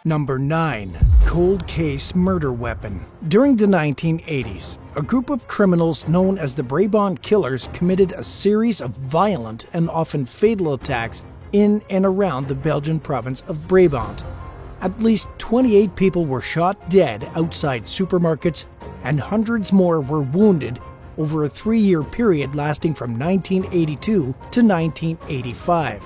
Number 9. Cold Case Murder Weapon. During the 1980s, a group of criminals known as the Brabant Killers committed a series of violent and often fatal attacks in and around the Belgian province of Brabant. At least 28 people were shot dead outside supermarkets, and hundreds more were wounded over a 3-year period lasting from 1982 to 1985.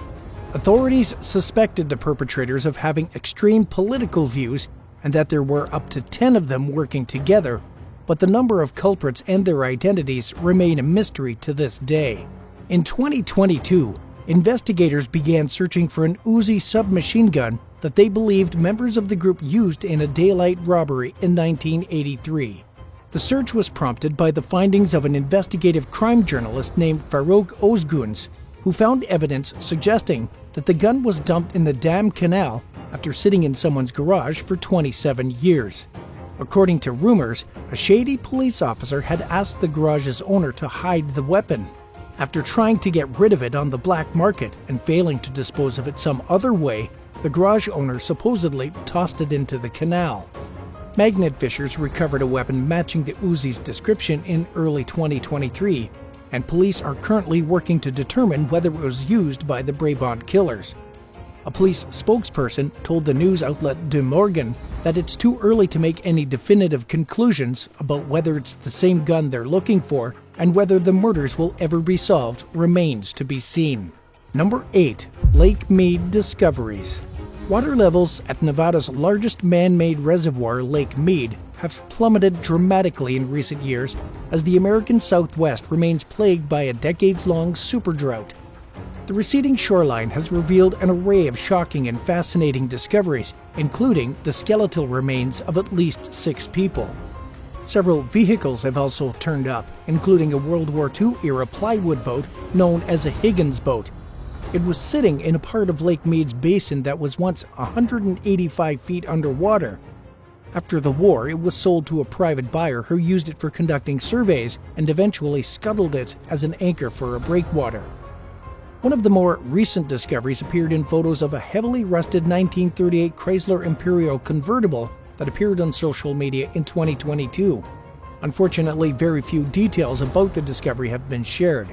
Authorities suspected the perpetrators of having extreme political views and that there were up to 10 of them working together, but the number of culprits and their identities remain a mystery to this day. In 2022, investigators began searching for an Uzi submachine gun that they believed members of the group used in a daylight robbery in 1983. The search was prompted by the findings of an investigative crime journalist named Farouk Ozguns, who found evidence suggesting that the gun was dumped in the Dam Canal after sitting in someone's garage for 27 years. According to rumors, a shady police officer had asked the garage's owner to hide the weapon. After trying to get rid of it on the black market and failing to dispose of it some other way, the garage owner supposedly tossed it into the canal. Magnet fishers recovered a weapon matching the Uzi's description in early 2023, and police are currently working to determine whether it was used by the Brabant Killers. A police spokesperson told the news outlet De Morgan that it's too early to make any definitive conclusions about whether it's the same gun they're looking for, and whether the murders will ever be solved remains to be seen. Number 8. Lake Mead Discoveries. Water levels at Nevada's largest man-made reservoir, Lake Mead, have plummeted dramatically in recent years as the American Southwest remains plagued by a decades-long super drought. The receding shoreline has revealed an array of shocking and fascinating discoveries, including the skeletal remains of at least 6 people. Several vehicles have also turned up, including a World War II-era plywood boat known as a Higgins boat. It was sitting in a part of Lake Mead's basin that was once 185 feet underwater. After the war, it was sold to a private buyer who used it for conducting surveys and eventually scuttled it as an anchor for a breakwater. One of the more recent discoveries appeared in photos of a heavily rusted 1938 Chrysler Imperial convertible that appeared on social media in 2022. Unfortunately, very few details about the discovery have been shared.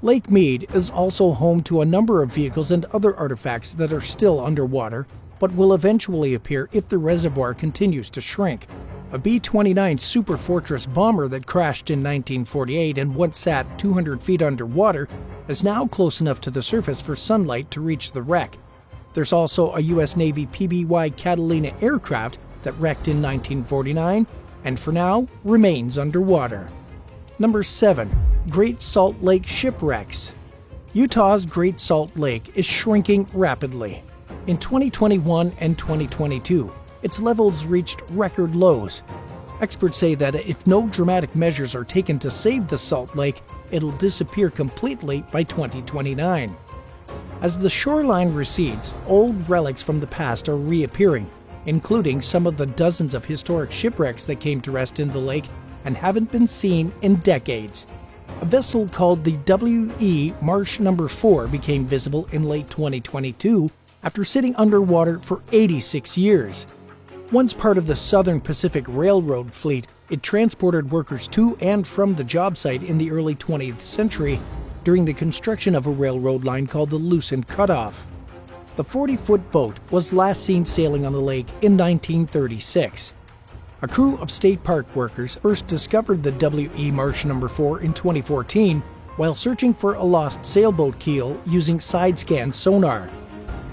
Lake Mead is also home to a number of vehicles and other artifacts that are still underwater, but will eventually appear if the reservoir continues to shrink. A B-29 Super Fortress bomber that crashed in 1948 and once sat 200 feet underwater is now close enough to the surface for sunlight to reach the wreck. There's also a U.S. Navy PBY Catalina aircraft that wrecked in 1949 and for now remains underwater. Number 7. Great Salt Lake Shipwrecks. Utah's Great Salt Lake is shrinking rapidly. In 2021 and 2022, its levels reached record lows. Experts say that if no dramatic measures are taken to save the Salt Lake, it'll disappear completely by 2029. As the shoreline recedes, old relics from the past are reappearing, including some of the dozens of historic shipwrecks that came to rest in the lake and haven't been seen in decades. A vessel called the W.E. Marsh No. 4 became visible in late 2022 after sitting underwater for 86 years. Once part of the Southern Pacific Railroad fleet, it transported workers to and from the job site in the early 20th century during the construction of a railroad line called the Lucin Cutoff. The 40-foot boat was last seen sailing on the lake in 1936. A crew of state park workers first discovered the W.E. Marsh No. 4 in 2014 while searching for a lost sailboat keel using side-scan sonar.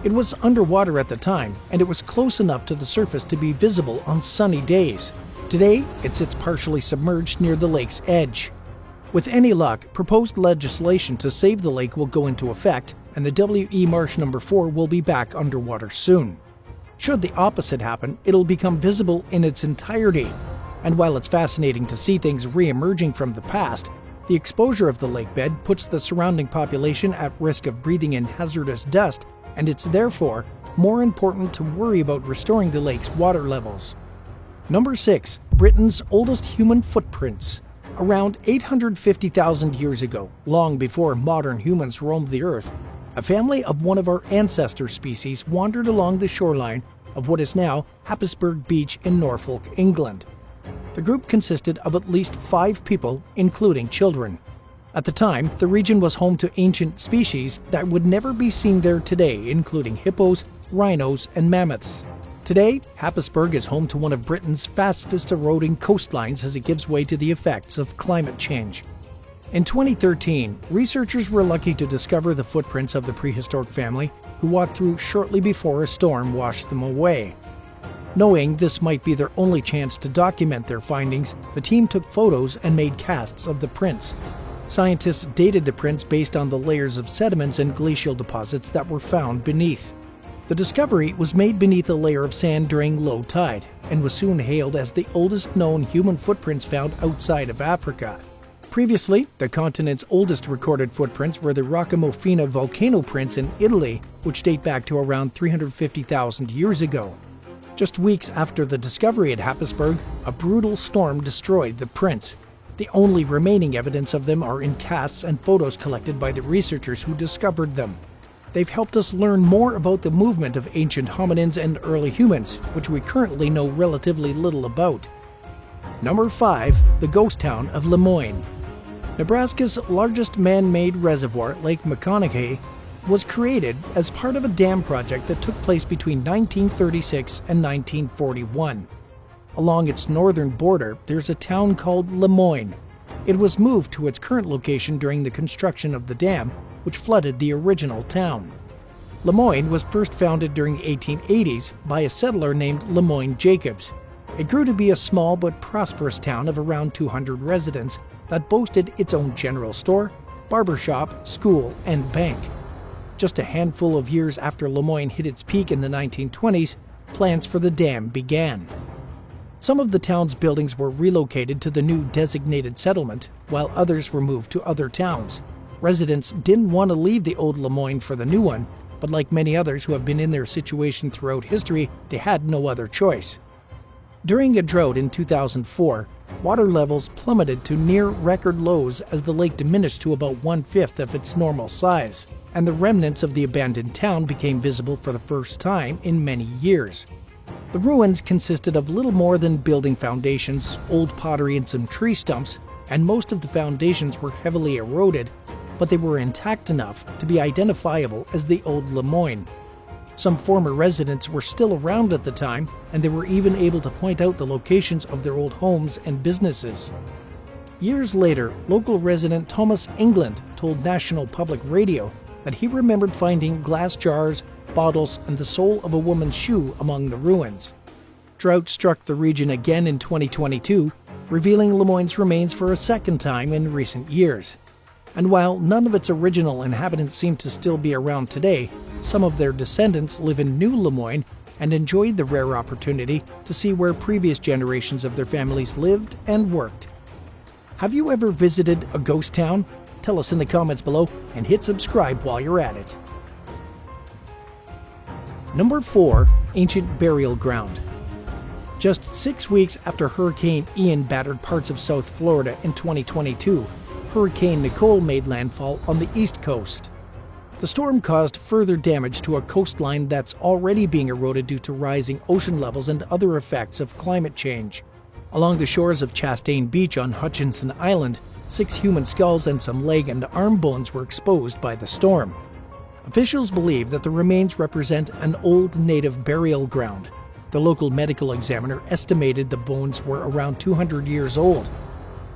It was underwater at the time, and it was close enough to the surface to be visible on sunny days. Today, it sits partially submerged near the lake's edge. With any luck, proposed legislation to save the lake will go into effect, and the W.E. Marsh No. 4 will be back underwater soon. Should the opposite happen, it'll become visible in its entirety. And while it's fascinating to see things re-emerging from the past, the exposure of the lakebed puts the surrounding population at risk of breathing in hazardous dust, and it's therefore more important to worry about restoring the lake's water levels. Number 6. Britain's oldest human footprints. Around 850,000 years ago, long before modern humans roamed the earth, a family of one of our ancestor species wandered along the shoreline of what is now Happisburgh Beach in Norfolk, England. The group consisted of at least 5 people, including children. At the time, the region was home to ancient species that would never be seen there today, including hippos, rhinos, and mammoths. Today, Happisburgh is home to one of Britain's fastest eroding coastlines as it gives way to the effects of climate change. In 2013, researchers were lucky to discover the footprints of the prehistoric family who walked through shortly before a storm washed them away. Knowing this might be their only chance to document their findings, the team took photos and made casts of the prints. Scientists dated the prints based on the layers of sediments and glacial deposits that were found beneath. The discovery was made beneath a layer of sand during low tide, and was soon hailed as the oldest known human footprints found outside of Africa. Previously, the continent's oldest recorded footprints were the Roccamonfina volcano prints in Italy, which date back to around 350,000 years ago. Just weeks after the discovery at Happisburgh, a brutal storm destroyed the prints. The only remaining evidence of them are in casts and photos collected by the researchers who discovered them. They've helped us learn more about the movement of ancient hominins and early humans, which we currently know relatively little about. Number 5. The ghost town of Lemoyne. Nebraska's largest man-made reservoir, Lake McConaughey, was created as part of a dam project that took place between 1936 and 1941. Along its northern border, there's a town called Lemoyne. It was moved to its current location during the construction of the dam, which flooded the original town. Lemoyne was first founded during the 1880s by a settler named Lemoyne Jacobs. It grew to be a small but prosperous town of around 200 residents that boasted its own general store, barber shop, school, and bank. Just a handful of years after Lemoyne hit its peak in the 1920s, plans for the dam began. Some of the town's buildings were relocated to the new designated settlement, while others were moved to other towns. Residents didn't want to leave the old Lemoyne for the new one, but like many others who have been in their situation throughout history, they had no other choice. During a drought in 2004, water levels plummeted to near record lows as the lake diminished to about 1/5 of its normal size, and the remnants of the abandoned town became visible for the first time in many years. The ruins consisted of little more than building foundations, old pottery, and some tree stumps, and most of the foundations were heavily eroded, but they were intact enough to be identifiable as the old Lemoyne. Some former residents were still around at the time, and they were even able to point out the locations of their old homes and businesses. Years later, local resident Thomas England told National Public Radio that he remembered finding glass jars, bottles, and the sole of a woman's shoe among the ruins. Drought struck the region again in 2022, revealing Lemoyne's remains for a second time in recent years. And while none of its original inhabitants seem to still be around today, some of their descendants live in New Lemoyne and enjoyed the rare opportunity to see where previous generations of their families lived and worked. Have you ever visited a ghost town? Tell us in the comments below and hit subscribe while you're at it. Number 4. Ancient Burial Ground. Just 6 weeks after Hurricane Ian battered parts of South Florida in 2022, Hurricane Nicole made landfall on the East Coast. The storm caused further damage to a coastline that's already being eroded due to rising ocean levels and other effects of climate change. Along the shores of Chastain Beach on Hutchinson Island, 6 human skulls and some leg and arm bones were exposed by the storm. Officials believe that the remains represent an old native burial ground. The local medical examiner estimated the bones were around 200 years old.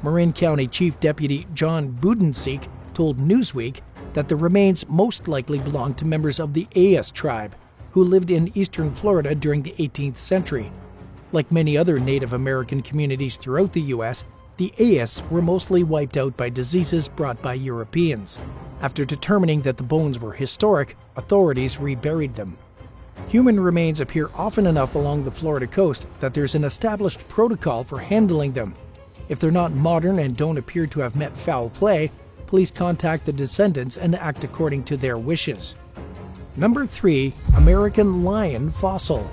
Marin County Chief Deputy John Budenseek told Newsweek that the remains most likely belonged to members of the Ayas tribe, who lived in eastern Florida during the 18th century. Like many other Native American communities throughout the U.S., the Ayas were mostly wiped out by diseases brought by Europeans. After determining that the bones were historic, authorities reburied them. Human remains appear often enough along the Florida coast that there's an established protocol for handling them. If they're not modern and don't appear to have met foul play, please contact the descendants and act according to their wishes. Number 3. American Lion Fossil.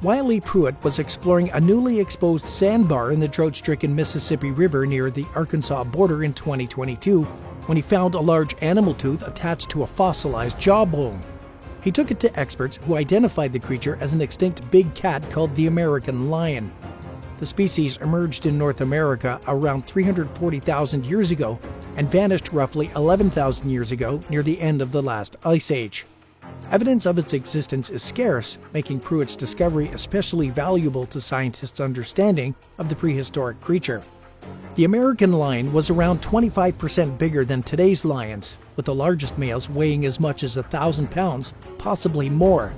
Wiley Pruitt was exploring a newly exposed sandbar in the drought-stricken Mississippi River near the Arkansas border in 2022 when he found a large animal tooth attached to a fossilized jawbone. He took it to experts who identified the creature as an extinct big cat called the American lion. The species emerged in North America around 340,000 years ago and vanished roughly 11,000 years ago near the end of the last ice age. Evidence of its existence is scarce, making Pruitt's discovery especially valuable to scientists' understanding of the prehistoric creature. The American lion was around 25% bigger than today's lions, with the largest males weighing as much as 1,000 pounds, possibly more.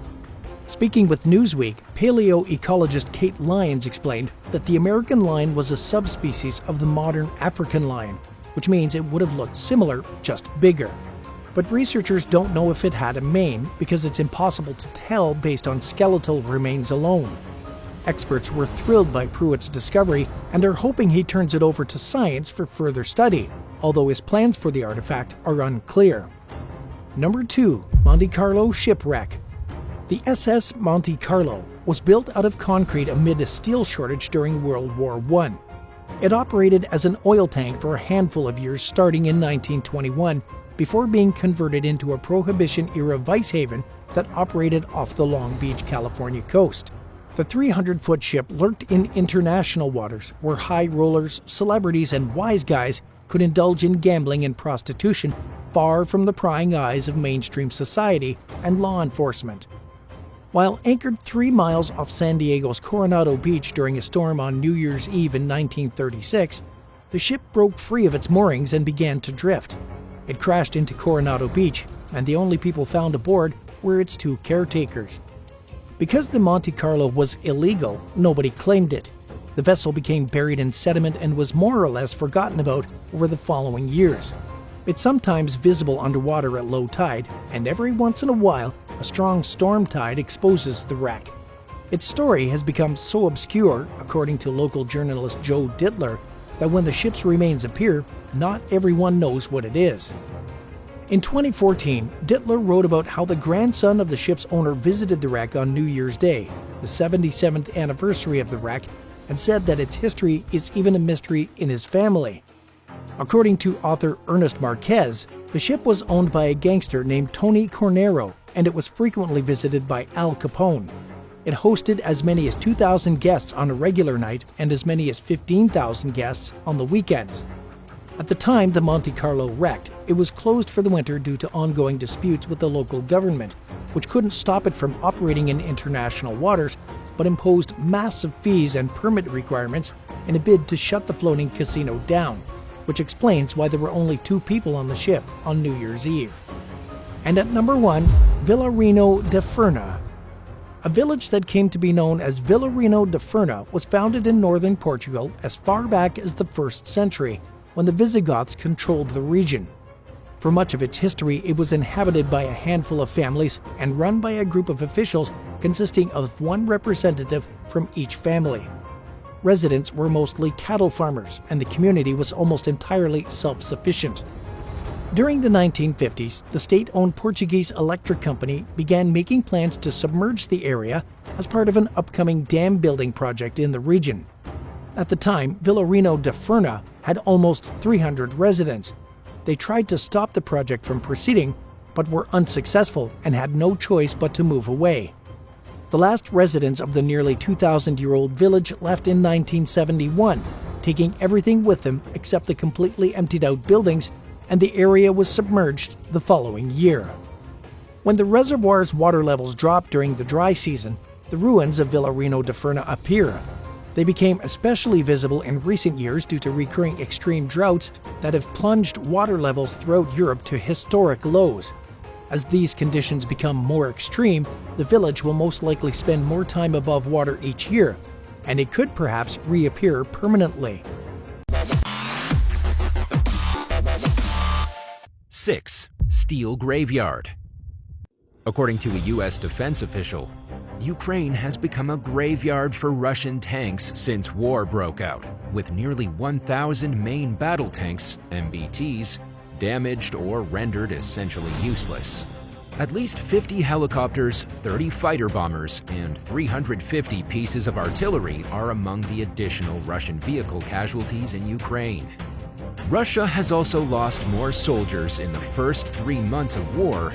Speaking with Newsweek, paleoecologist Kate Lyons explained that the American lion was a subspecies of the modern African lion, which means it would have looked similar, just bigger. But researchers don't know if it had a mane because it's impossible to tell based on skeletal remains alone. Experts were thrilled by Pruitt's discovery and are hoping he turns it over to science for further study, although his plans for the artifact are unclear. Number 2. Monte Carlo Shipwreck. The SS Monte Carlo was built out of concrete amid a steel shortage during World War I. It operated as an oil tank for a handful of years starting in 1921 before being converted into a Prohibition-era vice haven that operated off the Long Beach, California coast. The 300-foot ship lurked in international waters where high rollers, celebrities, and wise guys could indulge in gambling and prostitution far from the prying eyes of mainstream society and law enforcement. While anchored 3 miles off San Diego's Coronado Beach during a storm on New Year's Eve in 1936, the ship broke free of its moorings and began to drift. It crashed into Coronado Beach, and the only people found aboard were its 2 caretakers. Because the Monte Carlo was illegal, nobody claimed it. The vessel became buried in sediment and was more or less forgotten about over the following years. It's sometimes visible underwater at low tide, and every once in a while, a strong storm tide exposes the wreck. Its story has become so obscure, according to local journalist Joe Dittler, that when the ship's remains appear, not everyone knows what it is. In 2014, Dittler wrote about how the grandson of the ship's owner visited the wreck on New Year's Day, the 77th anniversary of the wreck, and said that its history is even a mystery in his family. According to author Ernest Marquez, the ship was owned by a gangster named Tony Cornero, and it was frequently visited by Al Capone. It hosted as many as 2,000 guests on a regular night and as many as 15,000 guests on the weekends. At the time the Monte Carlo wrecked, it was closed for the winter due to ongoing disputes with the local government, which couldn't stop it from operating in international waters, but imposed massive fees and permit requirements in a bid to shut the floating casino down, which explains why there were only 2 people on the ship on New Year's Eve. And at number 1, Vilarino da Furna. A village that came to be known as Vilarino da Furna was founded in northern Portugal as far back as the 1st century, when the Visigoths controlled the region. For much of its history, it was inhabited by a handful of families and run by a group of officials consisting of 1 representative from each family. Residents were mostly cattle farmers, and the community was almost entirely self-sufficient. During the 1950s, the state-owned Portuguese electric company began making plans to submerge the area as part of an upcoming dam building project in the region. At the time, Vilarino da Furna had almost 300 residents. They tried to stop the project from proceeding, but were unsuccessful and had no choice but to move away. The last residents of the nearly 2,000-year-old village left in 1971, taking everything with them except the completely emptied-out buildings, and the area was submerged the following year. When the reservoir's water levels dropped during the dry season, the ruins of Vilarino da Furna appear. They became especially visible in recent years due to recurring extreme droughts that have plunged water levels throughout Europe to historic lows. As these conditions become more extreme, the village will most likely spend more time above water each year, and it could perhaps reappear permanently. 6. Steel Graveyard. According to a U.S. defense official, Ukraine has become a graveyard for Russian tanks since war broke out, with nearly 1,000 main battle tanks, MBTs, damaged or rendered essentially useless. At least 50 helicopters, 30 fighter bombers, and 350 pieces of artillery are among the additional Russian vehicle casualties in Ukraine. Russia has also lost more soldiers in the first 3 months of war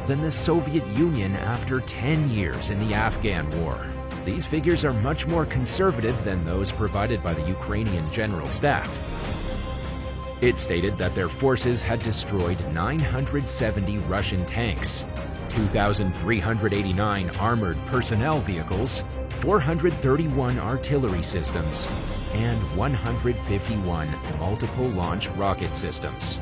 than the Soviet Union after 10 years in the Afghan War. These figures are much more conservative than those provided by the Ukrainian General Staff. It stated that their forces had destroyed 970 Russian tanks, 2,389 armored personnel vehicles, 431 artillery systems, and 151 multiple launch rocket systems.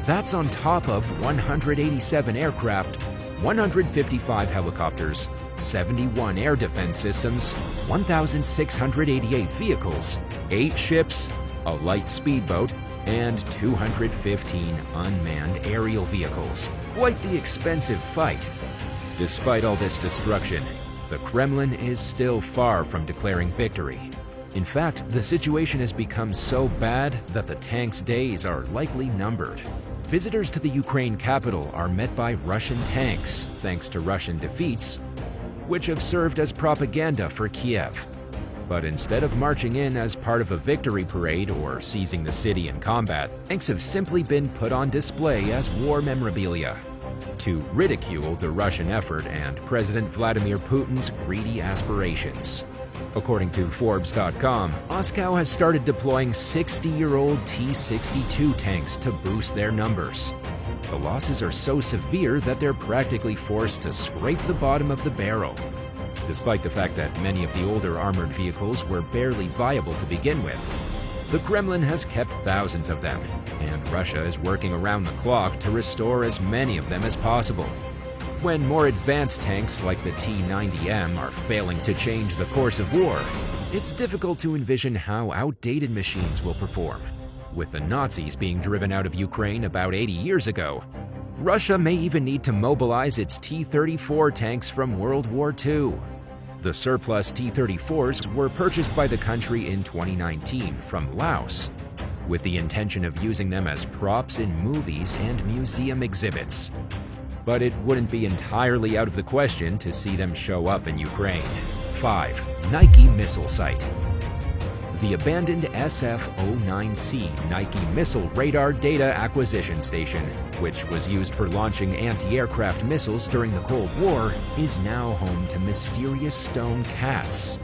That's on top of 187 aircraft, 155 helicopters, 71 air defense systems, 1,688 vehicles, 8 ships, a light speedboat, and 215 unmanned aerial vehicles. Quite the expensive fight. Despite all this destruction, the Kremlin is still far from declaring victory. In fact, the situation has become so bad that the tank's days are likely numbered. Visitors to the Ukraine capital are met by Russian tanks, thanks to Russian defeats, which have served as propaganda for Kiev. But instead of marching in as part of a victory parade or seizing the city in combat, tanks have simply been put on display as war memorabilia to ridicule the Russian effort and President Vladimir Putin's greedy aspirations. According to Forbes.com, Moscow has started deploying 60-year-old T-62 tanks to boost their numbers. The losses are so severe that they're practically forced to scrape the bottom of the barrel. Despite the fact that many of the older armored vehicles were barely viable to begin with, the Kremlin has kept thousands of them, and Russia is working around the clock to restore as many of them as possible. When more advanced tanks like the T-90M are failing to change the course of war, it's difficult to envision how outdated machines will perform. With the Nazis being driven out of Ukraine about 80 years ago, Russia may even need to mobilize its T-34 tanks from World War II. The surplus T-34s were purchased by the country in 2019 from Laos, with the intention of using them as props in movies and museum exhibits. But it wouldn't be entirely out of the question to see them show up in Ukraine. 5. Nike Missile Site. The abandoned SF-09C Nike Missile Radar Data Acquisition Station, which was used for launching anti-aircraft missiles during the Cold War, is now home to mysterious stone cats.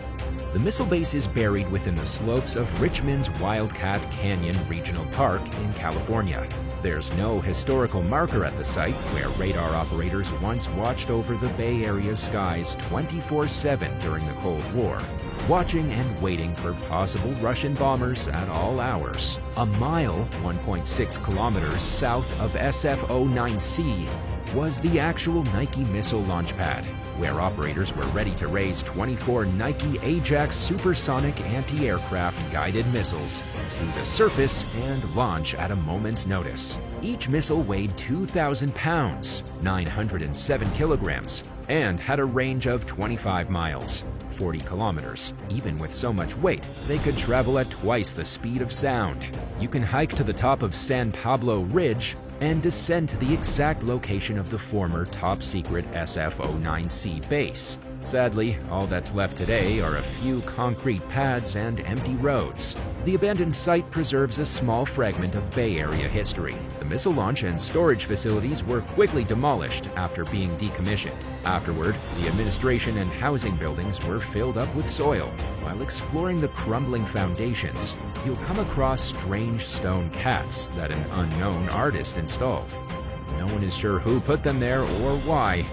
The missile base is buried within the slopes of Richmond's Wildcat Canyon Regional Park in California. There's no historical marker at the site, where radar operators once watched over the Bay Area skies 24/7 during the Cold War, watching and waiting for possible Russian bombers at all hours. A mile, 1.6 kilometers south of SF-09C, was the actual Nike missile launch pad, where operators were ready to raise 24 Nike Ajax supersonic anti-aircraft guided missiles to the surface and launch at a moment's notice. Each missile weighed 2,000 pounds, 907 kilograms, and had a range of 25 miles, 40 kilometers. Even with so much weight, they could travel at twice the speed of sound. You can hike to the top of San Pablo Ridge and descend to the exact location of the former top-secret SF-09C base. Sadly, all that's left today are a few concrete pads and empty roads. The abandoned site preserves a small fragment of Bay Area history. The missile launch and storage facilities were quickly demolished after being decommissioned. Afterward, the administration and housing buildings were filled up with soil. While exploring the crumbling foundations, you'll come across strange stone cats that an unknown artist installed. No one is sure who put them there or why,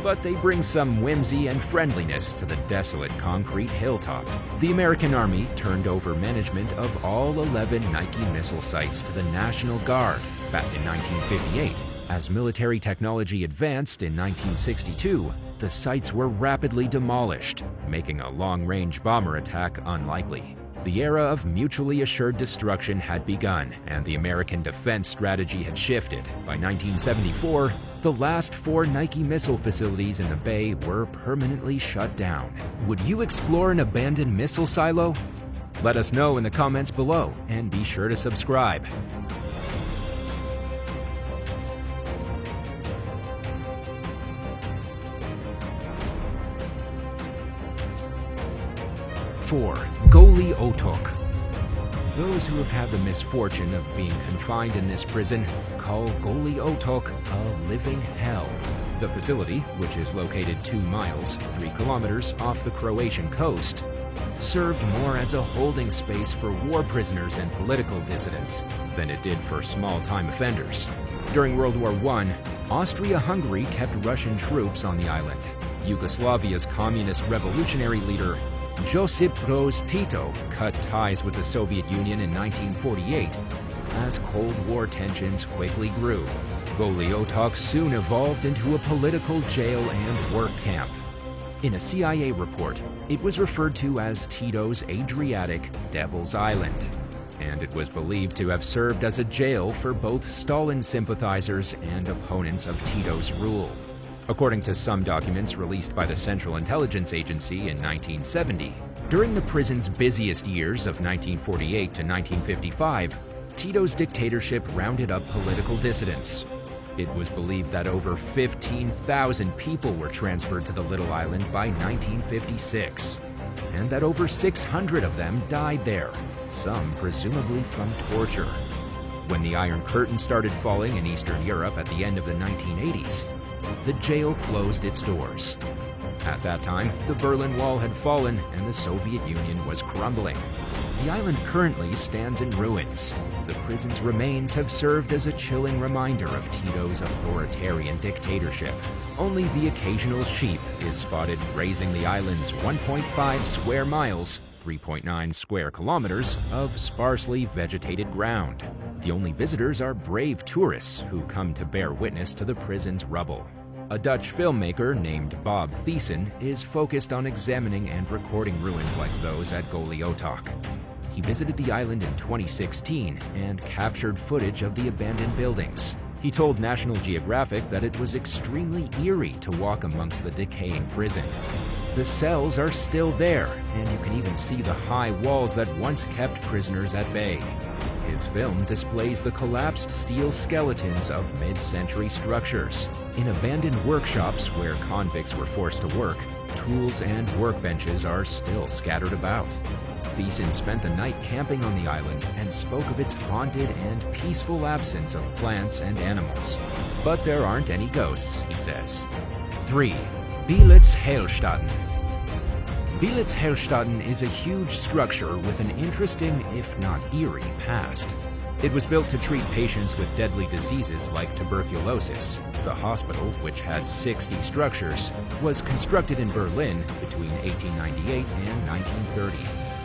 but they bring some whimsy and friendliness to the desolate concrete hilltop. The American Army turned over management of all 11 Nike missile sites to the National Guard back in 1958. As military technology advanced in 1962, the sites were rapidly demolished, making a long-range bomber attack unlikely. The era of mutually assured destruction had begun, and the American defense strategy had shifted. By 1974, the last 4 Nike missile facilities in the Bay were permanently shut down. Would you explore an abandoned missile silo? Let us know in the comments below, and be sure to subscribe. For Goli Otok. Those who have had the misfortune of being confined in this prison call Goli Otok a living hell. The facility, which is located 2 miles, 3 kilometers off the Croatian coast, served more as a holding space for war prisoners and political dissidents than it did for small-time offenders. During World War I, Austria-Hungary kept Russian troops on the island. Yugoslavia's communist revolutionary leader, Josip Broz Tito, cut ties with the Soviet Union in 1948 as Cold War tensions quickly grew. Goli Otok soon evolved into a political jail and work camp. In a CIA report, it was referred to as Tito's Adriatic Devil's Island, and it was believed to have served as a jail for both Stalin sympathizers and opponents of Tito's rule. According to some documents released by the Central Intelligence Agency in 1970, during the prison's busiest years of 1948 to 1955, Tito's dictatorship rounded up political dissidents. It was believed that over 15,000 people were transferred to the little island by 1956, and that over 600 of them died there, some presumably from torture. When the Iron Curtain started falling in Eastern Europe at the end of the 1980s, the jail closed its doors. At that time, the Berlin Wall had fallen and the Soviet Union was crumbling. The island currently stands in ruins. The prison's remains have served as a chilling reminder of Tito's authoritarian dictatorship. Only the occasional sheep is spotted grazing the island's 1.5 square miles, 3.9 square kilometers of sparsely vegetated ground. The only visitors are brave tourists who come to bear witness to the prison's rubble. A Dutch filmmaker named Bob Thiessen is focused on examining and recording ruins like those at Goli Otok. He visited the island in 2016 and captured footage of the abandoned buildings. He told National Geographic that it was extremely eerie to walk amongst the decaying prison. The cells are still there, and you can even see the high walls that once kept prisoners at bay. His film displays the collapsed steel skeletons of mid-century structures. In abandoned workshops where convicts were forced to work, tools and workbenches are still scattered about. Thiessen spent the night camping on the island and spoke of its haunted and peaceful absence of plants and animals. But there aren't any ghosts, he says. 3. Beelitz-Heilstatten. Beelitz-Heilstatten is a huge structure with an interesting, if not eerie, past. It was built to treat patients with deadly diseases like tuberculosis. The hospital, which had 60 structures, was constructed in Berlin between 1898 and 1930.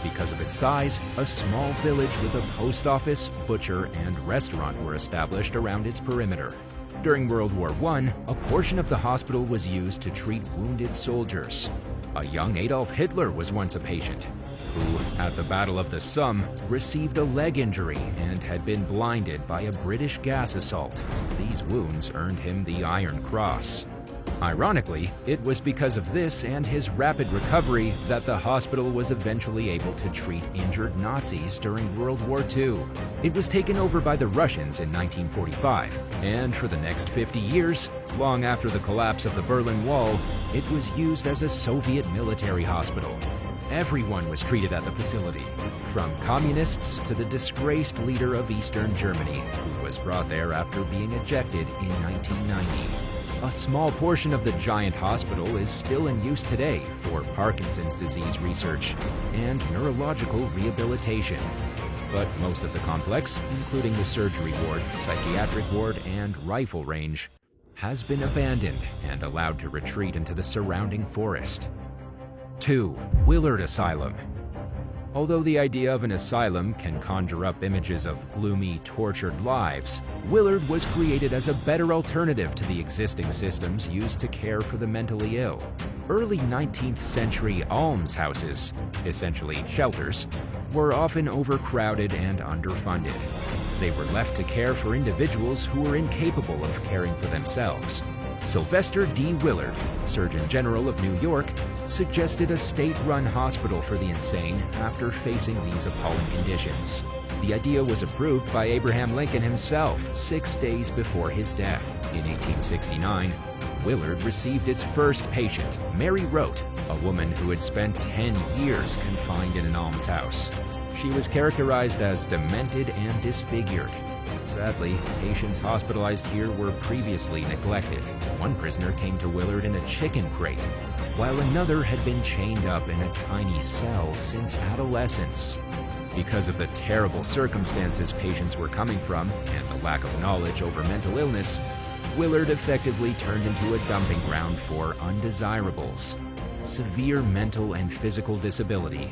Because of its size, a small village with a post office, butcher, and restaurant were established around its perimeter. During World War I, a portion of the hospital was used to treat wounded soldiers. A young Adolf Hitler was once a patient, who, at the Battle of the Somme, received a leg injury and had been blinded by a British gas assault. These wounds earned him the Iron Cross. Ironically, it was because of this and his rapid recovery that the hospital was eventually able to treat injured Nazis during World War II. It was taken over by the Russians in 1945, and for the next 50 years, long after the collapse of the Berlin Wall, it was used as a Soviet military hospital. Everyone was treated at the facility, from communists to the disgraced leader of Eastern Germany, who was brought there after being ejected in 1990. A small portion of the giant hospital is still in use today for Parkinson's disease research and neurological rehabilitation. But most of the complex, including the surgery ward, psychiatric ward, and rifle range, has been abandoned and allowed to retreat into the surrounding forest. 2. Willard Asylum. Although the idea of an asylum can conjure up images of gloomy, tortured lives, Willard was created as a better alternative to the existing systems used to care for the mentally ill. Early 19th century almshouses, essentially shelters, were often overcrowded and underfunded. They were left to care for individuals who were incapable of caring for themselves. Sylvester D. Willard, Surgeon General of New York, suggested a state-run hospital for the insane after facing these appalling conditions. The idea was approved by Abraham Lincoln himself 6 days before his death. In 1869, Willard received its first patient, Mary Rote, a woman who had spent 10 years confined in an almshouse. She was characterized as demented and disfigured. Sadly, patients hospitalized here were previously neglected. One prisoner came to Willard in a chicken crate, while another had been chained up in a tiny cell since adolescence. Because of the terrible circumstances patients were coming from and the lack of knowledge over mental illness, Willard effectively turned into a dumping ground for undesirables. Severe mental and physical disability,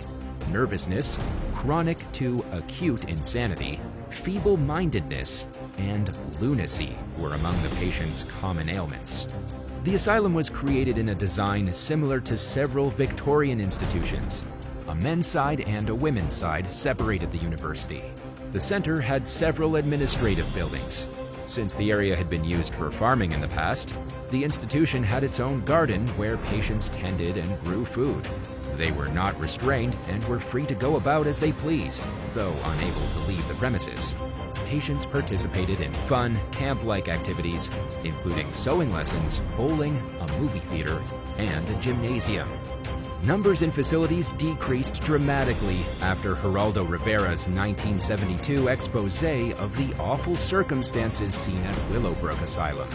nervousness, chronic to acute insanity, feeble-mindedness, and lunacy were among the patient's common ailments. The asylum was created in a design similar to several Victorian institutions. A men's side and a women's side separated the university. The center had several administrative buildings. Since the area had been used for farming in the past, the institution had its own garden where patients tended and grew food. They were not restrained and were free to go about as they pleased, though unable to leave the premises. Patients participated in fun, camp-like activities, including sewing lessons, bowling, a movie theater, and a gymnasium. Numbers in facilities decreased dramatically after Geraldo Rivera's 1972 exposé of the awful circumstances seen at Willowbrook Asylum.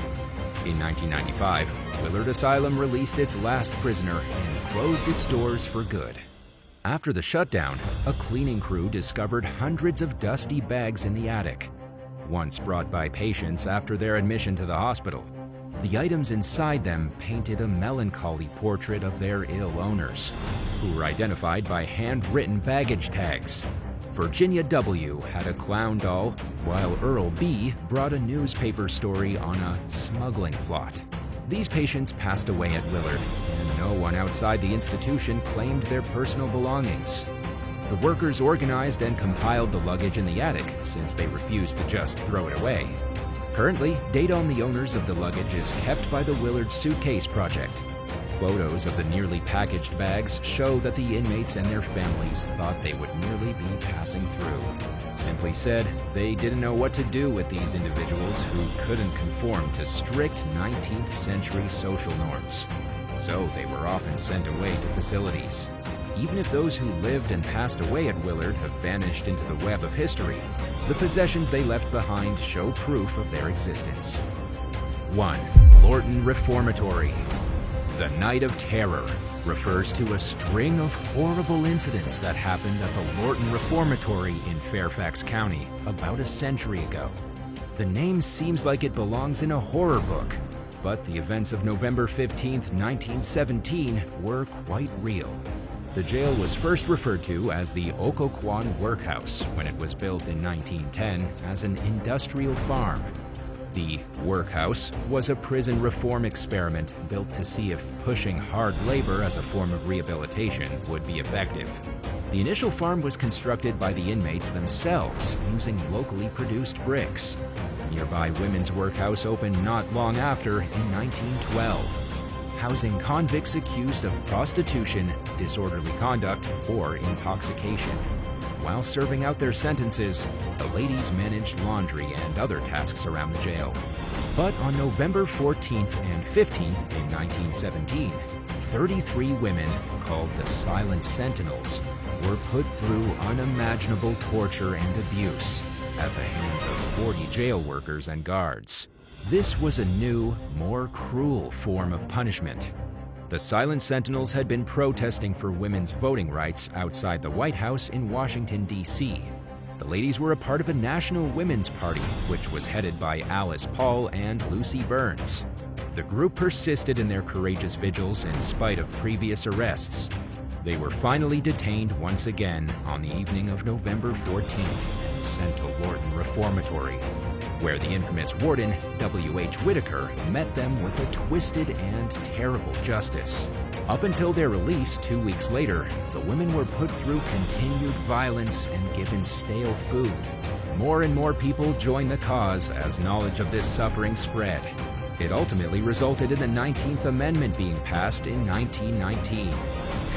In 1995, Willard Asylum released its last prisoner and closed its doors for good. After the shutdown, a cleaning crew discovered hundreds of dusty bags in the attic, once brought by patients after their admission to the hospital. The items inside them painted a melancholy portrait of their ill owners, who were identified by handwritten baggage tags. Virginia W. had a clown doll, while Earl B. brought a newspaper story on a smuggling plot. These patients passed away at Willard, and no one outside the institution claimed their personal belongings. The workers organized and compiled the luggage in the attic since they refused to just throw it away. Currently, data on the owners of the luggage is kept by the Willard Suitcase Project. Photos of the nearly packaged bags show that the inmates and their families thought they would merely be passing through. Simply said, they didn't know what to do with these individuals who couldn't conform to strict 19th century social norms. So they were often sent away to facilities. Even if those who lived and passed away at Willard have vanished into the web of history, the possessions they left behind show proof of their existence. 1. Lorton Reformatory. The Night of Terror refers to a string of horrible incidents that happened at the Lorton Reformatory in Fairfax County about a century ago. The name seems like it belongs in a horror book, but the events of November 15, 1917 were quite real. The jail was first referred to as the Occoquan Workhouse when it was built in 1910 as an industrial farm. The workhouse was a prison reform experiment built to see if pushing hard labor as a form of rehabilitation would be effective. The initial farm was constructed by the inmates themselves using locally produced bricks. A nearby women's workhouse opened not long after in 1912, housing convicts accused of prostitution, disorderly conduct, or intoxication. While serving out their sentences, the ladies managed laundry and other tasks around the jail. But on November 14th and 15th in 1917, 33 women, called the Silent Sentinels, were put through unimaginable torture and abuse at the hands of 40 jail workers and guards. This was a new, more cruel form of punishment. The Silent Sentinels had been protesting for women's voting rights outside the White House in Washington, D.C. The ladies were a part of a National Women's Party, which was headed by Alice Paul and Lucy Burns. The group persisted in their courageous vigils in spite of previous arrests. They were finally detained once again on the evening of November 14th and sent to Lorton Reformatory, where the infamous warden, W.H. Whitaker, met them with a twisted and terrible justice. Up until their release 2 weeks later, the women were put through continued violence and given stale food. More and more people joined the cause as knowledge of this suffering spread. It ultimately resulted in the 19th Amendment being passed in 1919,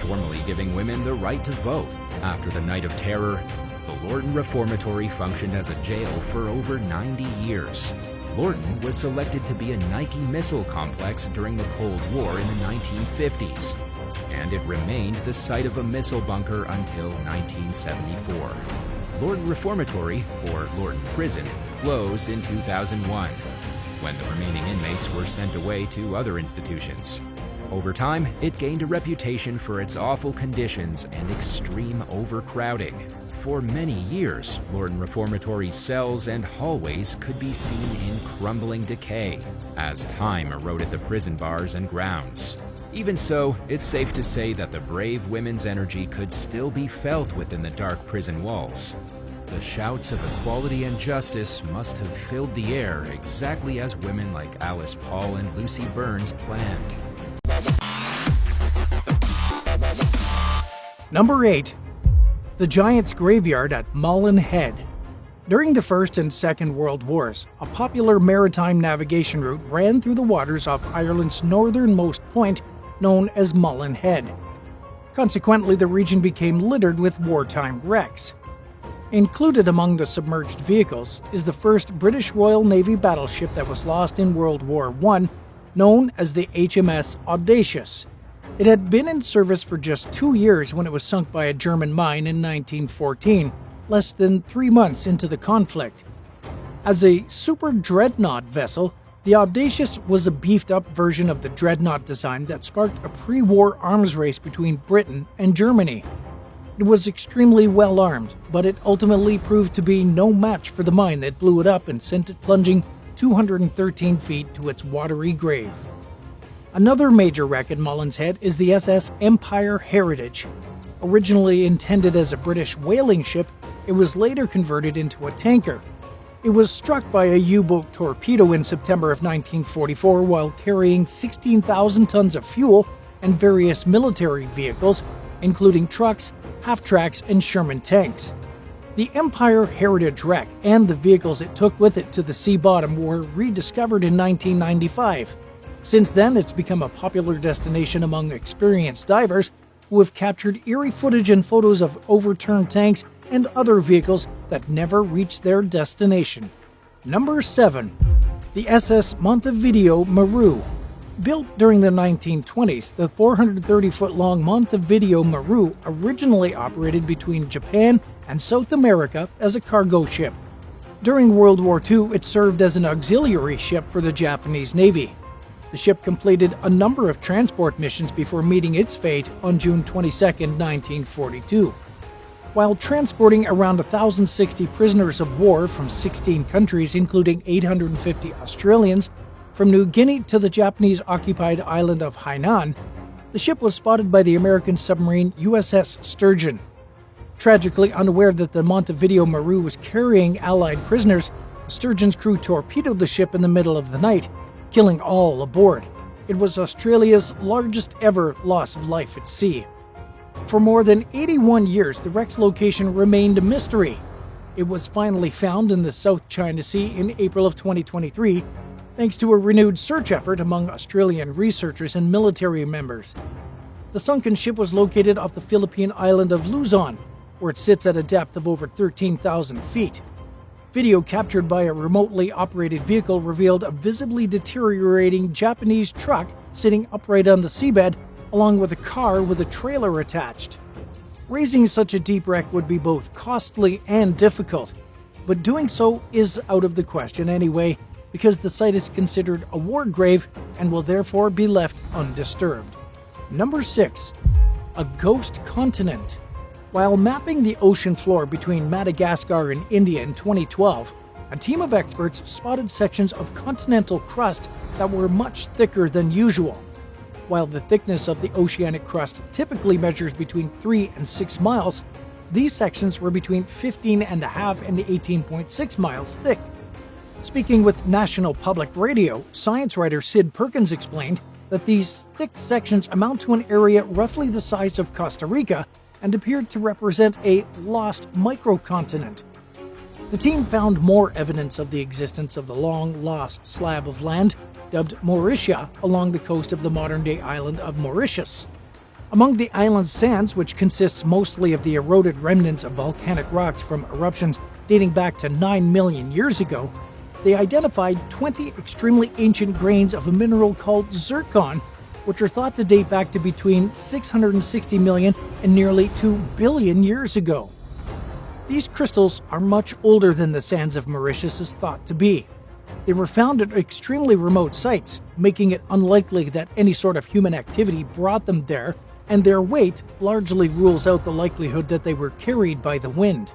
formally giving women the right to vote. After the Night of Terror, the Lorton Reformatory functioned as a jail for over 90 years. Lorton was selected to be a Nike missile complex during the Cold War in the 1950s, and it remained the site of a missile bunker until 1974. Lorden Reformatory, or Lorden Prison, closed in 2001, when the remaining inmates were sent away to other institutions. Over time, it gained a reputation for its awful conditions and extreme overcrowding. For many years, Lorden Reformatory's cells and hallways could be seen in crumbling decay as time eroded the prison bars and grounds. Even so, it's safe to say that the brave women's energy could still be felt within the dark prison walls. The shouts of equality and justice must have filled the air exactly as women like Alice Paul and Lucy Burns planned. Number 8. The Giant's Graveyard at Mullen Head. During the First and Second World Wars, a popular maritime navigation route ran through the waters off Ireland's northernmost point, known as Mullen Head. Consequently, the region became littered with wartime wrecks. Included among the submerged vehicles is the first British Royal Navy battleship that was lost in World War I, known as the HMS Audacious. It had been in service for just 2 years when it was sunk by a German mine in 1914, less than 3 months into the conflict. As a super dreadnought vessel, the Audacious was a beefed-up version of the dreadnought design that sparked a pre-war arms race between Britain and Germany. It was extremely well armed, but it ultimately proved to be no match for the mine that blew it up and sent it plunging 213 feet to its watery grave. Another major wreck at Mullen's Head is the SS Empire Heritage. Originally intended as a British whaling ship, it was later converted into a tanker. It was struck by a U-boat torpedo in September of 1944 while carrying 16,000 tons of fuel and various military vehicles, including trucks, half-tracks, and Sherman tanks. The Empire Heritage wreck and the vehicles it took with it to the sea bottom were rediscovered in 1995. Since then, it's become a popular destination among experienced divers who have captured eerie footage and photos of overturned tanks and other vehicles that never reached their destination. Number 7. The SS Montevideo Maru. Built during the 1920s, the 430-foot-long Montevideo Maru originally operated between Japan and South America as a cargo ship. During World War II, it served as an auxiliary ship for the Japanese Navy. The ship completed a number of transport missions before meeting its fate on June 22, 1942. While transporting around 1,060 prisoners of war from 16 countries, including 850 Australians, from New Guinea to the Japanese-occupied island of Hainan, the ship was spotted by the American submarine USS Sturgeon. Tragically unaware that the Montevideo Maru was carrying Allied prisoners, Sturgeon's crew torpedoed the ship in the middle of the night, killing all aboard. It was Australia's largest ever loss of life at sea. For more than 81 years, the wreck's location remained a mystery. It was finally found in the South China Sea in April of 2023, thanks to a renewed search effort among Australian researchers and military members. The sunken ship was located off the Philippine island of Luzon, where it sits at a depth of over 13,000 feet. Video captured by a remotely operated vehicle revealed a visibly deteriorating Japanese truck sitting upright on the seabed, along with a car with a trailer attached. Raising such a deep wreck would be both costly and difficult, but doing so is out of the question anyway, because the site is considered a war grave and will therefore be left undisturbed. Number 6. A ghost continent. While mapping the ocean floor between Madagascar and India in 2012, a team of experts spotted sections of continental crust that were much thicker than usual. While the thickness of the oceanic crust typically measures between 3 and 6 miles, these sections were between 15.5 and 18.6 miles thick. Speaking with National Public Radio, science writer Sid Perkins explained that these thick sections amount to an area roughly the size of Costa Rica and appeared to represent a lost microcontinent. The team found more evidence of the existence of the long-lost slab of land, dubbed Mauritia, along the coast of the modern-day island of Mauritius. Among the island's sands, which consists mostly of the eroded remnants of volcanic rocks from eruptions dating back to 9 million years ago, they identified 20 extremely ancient grains of a mineral called zircon, which are thought to date back to between 660 million and nearly 2 billion years ago. These crystals are much older than the sands of Mauritius is thought to be. They were found at extremely remote sites, making it unlikely that any sort of human activity brought them there, and their weight largely rules out the likelihood that they were carried by the wind.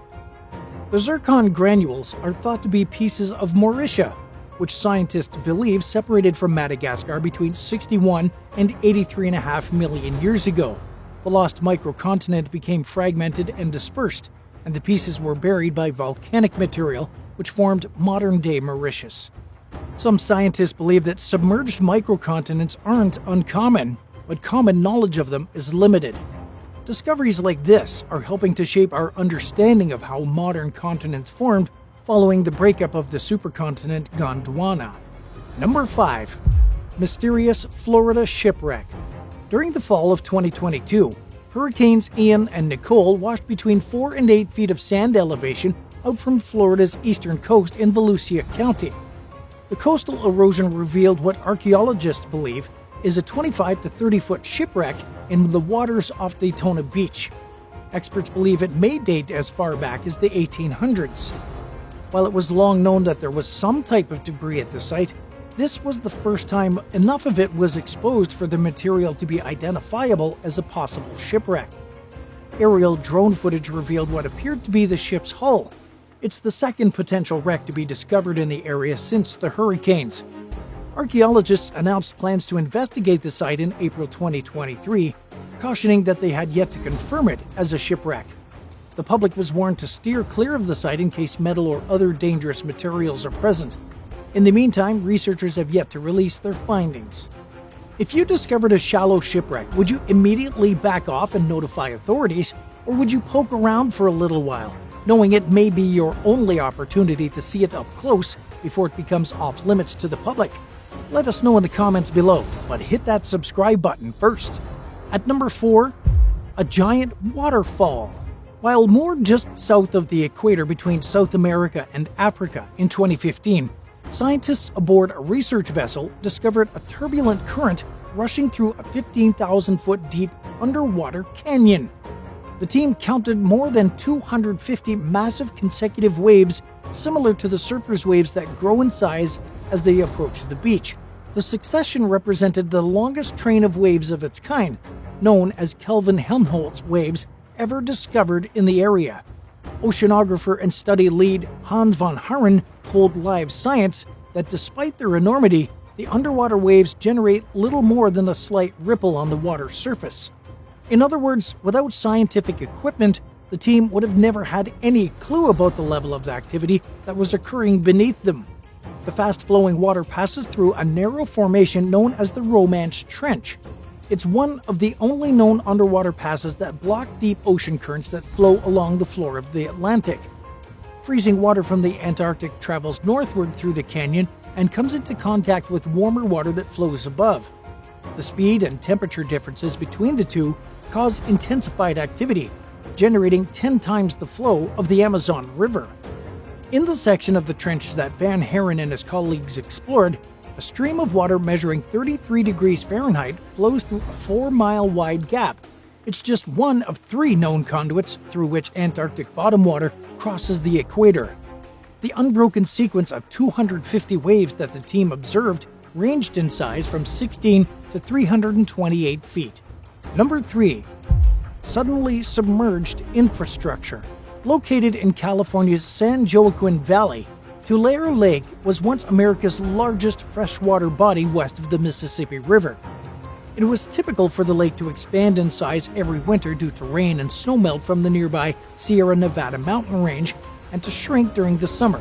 The zircon granules are thought to be pieces of Mauritia, which scientists believe separated from Madagascar between 61 and 83.5 million years ago. The lost microcontinent became fragmented and dispersed, and the pieces were buried by volcanic material, which formed modern-day Mauritius. Some scientists believe that submerged microcontinents aren't uncommon, but common knowledge of them is limited. Discoveries like this are helping to shape our understanding of how modern continents formed following the breakup of the supercontinent Gondwana. Number 5. Mysterious Florida Shipwreck. During the fall of 2022, Hurricanes Ian and Nicole washed between 4 and 8 feet of sand elevation out from Florida's eastern coast in Volusia County. The coastal erosion revealed what archaeologists believe is a 25 to 30 foot shipwreck in the waters off Daytona Beach. Experts believe it may date as far back as the 1800s. While it was long known that there was some type of debris at the site, this was the first time enough of it was exposed for the material to be identifiable as a possible shipwreck. Aerial drone footage revealed what appeared to be the ship's hull. It's the second potential wreck to be discovered in the area since the hurricanes. Archaeologists announced plans to investigate the site in April 2023, cautioning that they had yet to confirm it as a shipwreck. The public was warned to steer clear of the site in case metal or other dangerous materials are present. In the meantime, researchers have yet to release their findings. If you discovered a shallow shipwreck, would you immediately back off and notify authorities, or would you poke around for a little while, knowing it may be your only opportunity to see it up close before it becomes off limits to the public? Let us know in the comments below, but hit that subscribe button first. At number 4, a giant waterfall. While moored just south of the equator between South America and Africa in 2015, scientists aboard a research vessel discovered a turbulent current rushing through a 15,000-foot deep underwater canyon. The team counted more than 250 massive consecutive waves similar to the surfers' waves that grow in size as they approach the beach. The succession represented the longest train of waves of its kind, known as Kelvin-Helmholtz waves, ever discovered in the area. Oceanographer and study lead Hans von Harren told Live Science that despite their enormity, the underwater waves generate little more than a slight ripple on the water surface. In other words, without scientific equipment, the team would have never had any clue about the level of activity that was occurring beneath them. The fast-flowing water passes through a narrow formation known as the Romance Trench. It's one of the only known underwater passes that block deep ocean currents that flow along the floor of the Atlantic. Freezing water from the Antarctic travels northward through the canyon and comes into contact with warmer water that flows above. The speed and temperature differences between the two cause intensified activity, generating 10 times the flow of the Amazon River. In the section of the trench that Van Harren and his colleagues explored, a stream of water measuring 33 degrees Fahrenheit flows through a 4-mile-wide gap. It's just one of 3 known conduits through which Antarctic bottom water crosses the equator. The unbroken sequence of 250 waves that the team observed ranged in size from 16 to 328 feet. Number 3. Suddenly submerged infrastructure. Located in California's San Joaquin Valley, Tulare Lake was once America's largest freshwater body west of the Mississippi River. It was typical for the lake to expand in size every winter due to rain and snowmelt from the nearby Sierra Nevada mountain range, and to shrink during the summer.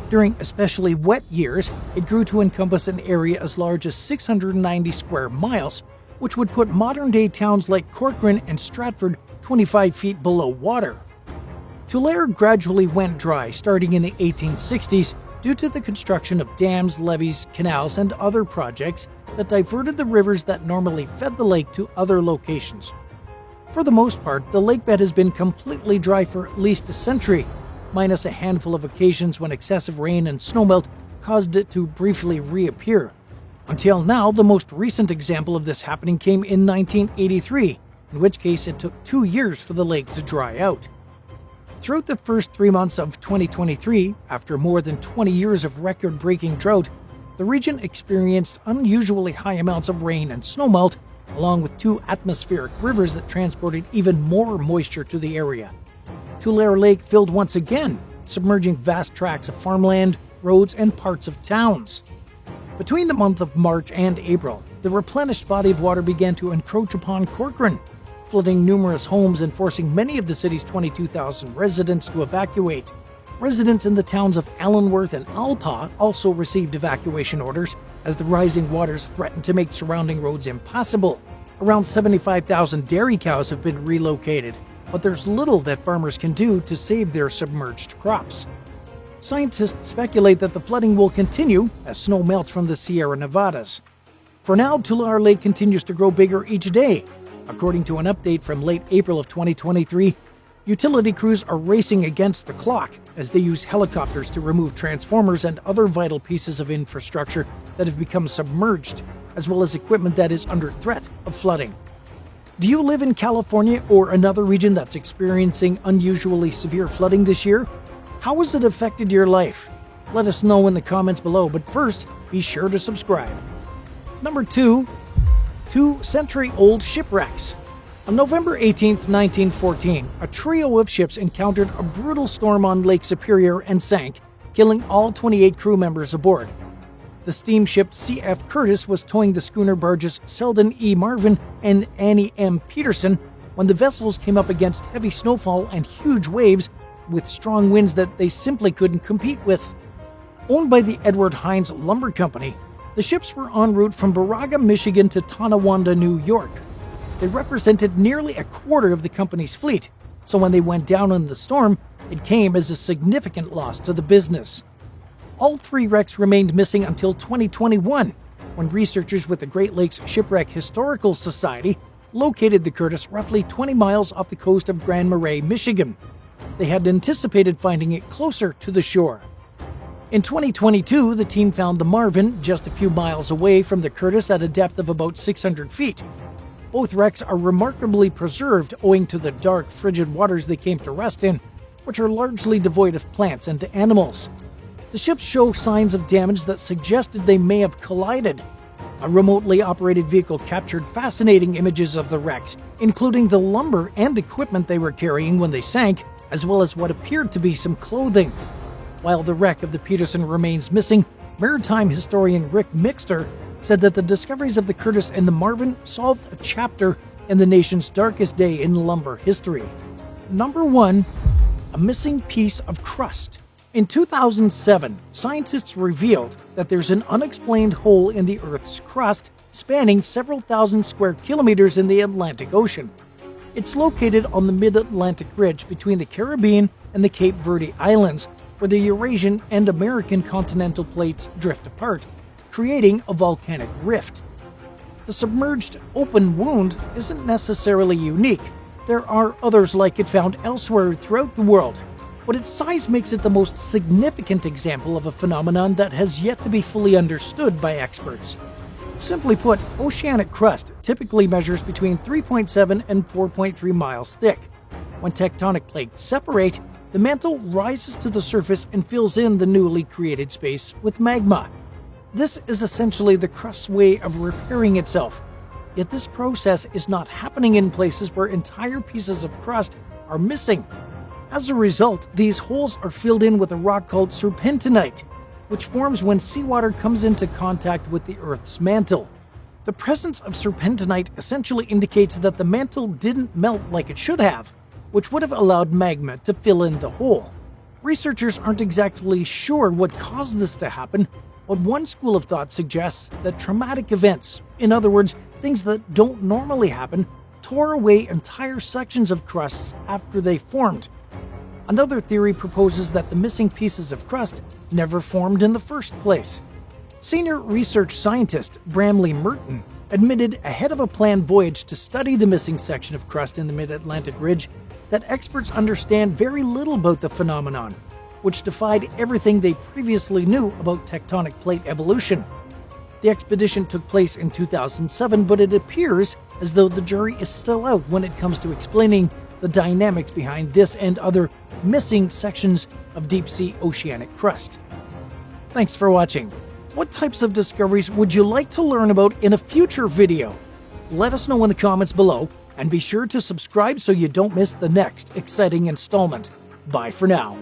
During especially wet years, it grew to encompass an area as large as 690 square miles, which would put modern-day towns like Corcoran and Stratford 25 feet below water. Tulare gradually went dry starting in the 1860s due to the construction of dams, levees, canals, and other projects that diverted the rivers that normally fed the lake to other locations. For the most part, the lake bed has been completely dry for at least a century, minus a handful of occasions when excessive rain and snowmelt caused it to briefly reappear. Until now, the most recent example of this happening came in 1983, in which case it took 2 years for the lake to dry out. Throughout the first 3 months of 2023, after more than 20 years of record-breaking drought, the region experienced unusually high amounts of rain and snowmelt, along with 2 atmospheric rivers that transported even more moisture to the area. Tulare Lake filled once again, submerging vast tracts of farmland, roads, and parts of towns. Between the month of March and April, the replenished body of water began to encroach upon Corcoran, flooding numerous homes and forcing many of the city's 22,000 residents to evacuate. Residents in the towns of Allenworth and Alpa also received evacuation orders as the rising waters threatened to make surrounding roads impassable. Around 75,000 dairy cows have been relocated, but there's little that farmers can do to save their submerged crops. Scientists speculate that the flooding will continue as snow melts from the Sierra Nevadas. For now, Tulare Lake continues to grow bigger each day. According to an update from late April of 2023, utility crews are racing against the clock as they use helicopters to remove transformers and other vital pieces of infrastructure that have become submerged, as well as equipment that is under threat of flooding. Do you live in California or another region that's experiencing unusually severe flooding this year? How has it affected your life? Let us know in the comments below, but first, be sure to subscribe. Number 2. 2 century-old shipwrecks. On November 18, 1914, a trio of ships encountered a brutal storm on Lake Superior and sank, killing all 28 crew members aboard. The steamship C.F. Curtis was towing the schooner barges Selden E. Marvin and Annie M. Peterson when the vessels came up against heavy snowfall and huge waves with strong winds that they simply couldn't compete with. Owned by the Edward Hines Lumber Company, the ships were en route from Baraga, Michigan to Tonawanda, New York. They represented nearly a quarter of the company's fleet, so when they went down in the storm, it came as a significant loss to the business. All 3 wrecks remained missing until 2021, when researchers with the Great Lakes Shipwreck Historical Society located the Curtis roughly 20 miles off the coast of Grand Marais, Michigan. They had anticipated finding it closer to the shore. In 2022, the team found the Marvin just a few miles away from the Curtis at a depth of about 600 feet. Both wrecks are remarkably preserved owing to the dark, frigid waters they came to rest in, which are largely devoid of plants and animals. The ships show signs of damage that suggested they may have collided. A remotely operated vehicle captured fascinating images of the wrecks, including the lumber and equipment they were carrying when they sank, as well as what appeared to be some clothing. While the wreck of the Peterson remains missing, maritime historian Rick Mixter said that the discoveries of the Curtis and the Marvin solved a chapter in the nation's darkest day in lumber history. Number 1. A missing piece of crust. In 2007, scientists revealed that there's an unexplained hole in the Earth's crust spanning several thousand square kilometers in the Atlantic Ocean. It's located on the mid-Atlantic ridge between the Caribbean and the Cape Verde Islands, where the Eurasian and American continental plates drift apart, creating a volcanic rift. The submerged open wound isn't necessarily unique. There are others like it found elsewhere throughout the world, but its size makes it the most significant example of a phenomenon that has yet to be fully understood by experts. Simply put, oceanic crust typically measures between 3.7 and 4.3 miles thick. When tectonic plates separate, the mantle rises to the surface and fills in the newly created space with magma. This is essentially the crust's way of repairing itself. Yet this process is not happening in places where entire pieces of crust are missing. As a result, these holes are filled in with a rock called serpentinite, which forms when seawater comes into contact with the Earth's mantle. The presence of serpentinite essentially indicates that the mantle didn't melt like it should have, which would have allowed magma to fill in the hole. Researchers aren't exactly sure what caused this to happen, but one school of thought suggests that traumatic events, in other words, things that don't normally happen, tore away entire sections of crusts after they formed. Another theory proposes that the missing pieces of crust never formed in the first place. Senior research scientist Bramley Merton admitted ahead of a planned voyage to study the missing section of crust in the mid-Atlantic ridge that experts understand very little about the phenomenon, which defied everything they previously knew about tectonic plate evolution. The expedition took place in 2007, but it appears as though the jury is still out when it comes to explaining the dynamics behind this and other missing sections of deep-sea oceanic crust. Thanks for watching. What types of discoveries would you like to learn about in a future video? Let us know in the comments below, and be sure to subscribe so you don't miss the next exciting installment. Bye for now.